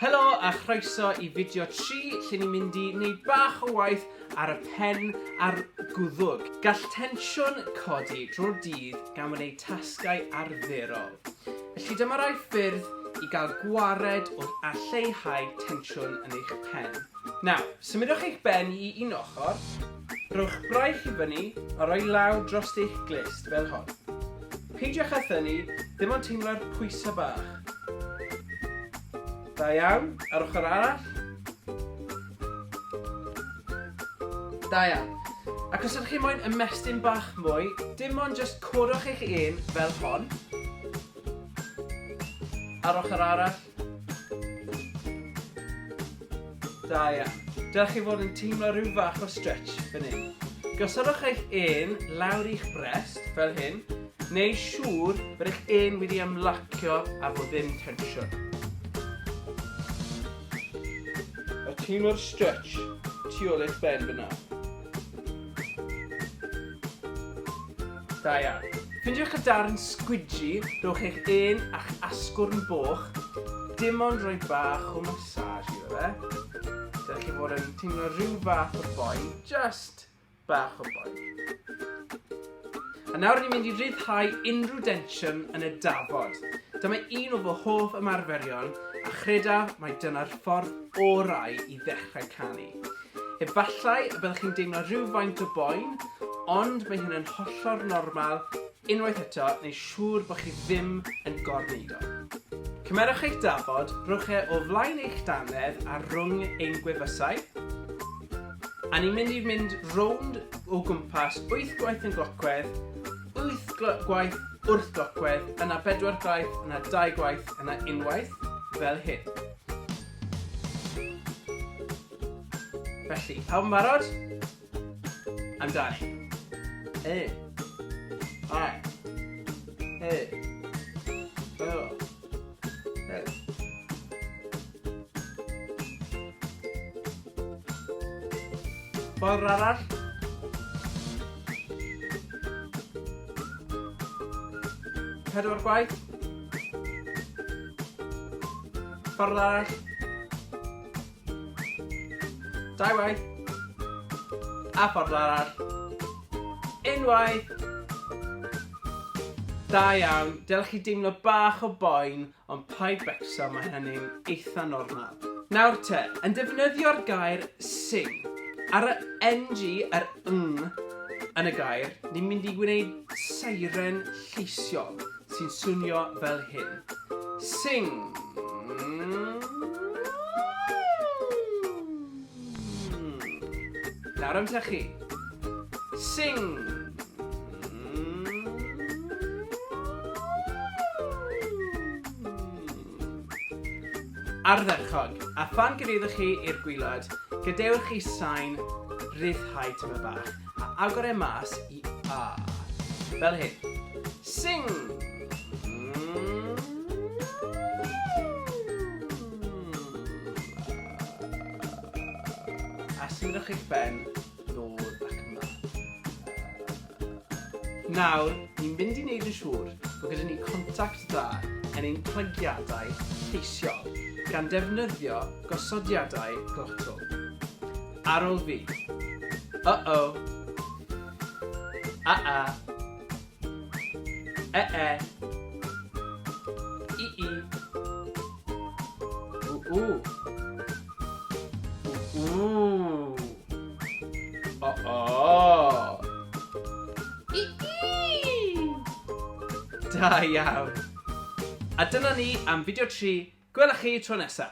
Helo a chroeso I fideo 3 lle ni'n mynd I wneud bach o waith ar y pen a'r gwddw. Gall tensiwn codi drwy'r dydd gan wneud tasgau arferol. Felly dyma rai ffyrdd I gael gwared a lleihau tensiwn yn eich pen. Nawr, symudwch eich ben I un ochr, rhowch braich I fyny a rhoi law dros eich glist fel hon. Peidiwch â thynnu, ddim ond teimlo'r pwysau bach. Da iawn, ar ochr arall. Da iawn. Ac os ydych chi moyn ymestyn bach mwy, dim ond jyst codwch eich un fel hon. Ar ochr arall. Da iawn. Dylech chi fod yn teimlo rhyw fach o stretch fan hyn. Gosodwch eich un lawr i'ch brest fel hyn, neu siŵr bod eich un wedi ymlacio a fod ddim tensiwn. A teimlo'r stretch tu ôl eich ben fyna. Da iawn. Ffindiwch y darn squidgy, rhowch eich un a'ch asgwrn boch, dim ond rhoi bach o massage iddo fe. Dylech chi fod yn teimlo rhyw fath o boen, just bach o boen. A nawr ni'n mynd I ryddhau unrhyw densiwn yn y dafod. Dyma un o fy hoff ymarferion a credaf mai dyna'r ffordd orau I ddechrau canu. Efallai y byddwch chi'n deimlo rhywfaint o boen, ond mae hyn yn hollol normal, unwaith eto, neu siŵr bod chi ddim yn gorneud o. Cymerwch eich dafod, rhowch e o flaen eich dannedd a rhwng ein gwefusau. A ni'n mynd rownd o gwmpas 8 gwaith yn glocwedd, 8 gwaith wrth glocwedd, yna 4 gwaith, yna 2 gwaith, yna unwaith, fel hyn. Felly, pawb yn barod? Amdani. 1, 2, 3, 4, ffordd arall. Pedwar gwaith. Ffordd arall. 2 waith. A ffordd arall. Unwaith. Da iawn. Dylech chi deimlo bach o boen, ond paid becso, mae hynny'n eitha normal. Nawr te, yn defnyddio'r gair sing. Ar y ng, yr yn y gair, ni'n mynd I gwneud seiren lleisiol sy'n swnio fel hyn. Sing. Nawr amser chi. Sing. Ardderchog, a phan gyfeirdwch chi i'r gwylod, gadewch chi sain ryddhau tyma bach, a agor e mas I A. Fel hyn. Sing! A symudwch eich ben nôl ac ymlaen. Nawr, ni'n mynd I wneud yn siŵr bod gyda ni contact dda yn ein plygiadau lleisiol gan defnyddio gosodiadau glotol. Ar ôl fi. Uh-oh. A-a. E-e. I-i. U-u. U-u. O-o. I-i. Da iawn. A dyna ni am fideo 3. Gwelwch chi tro nesa.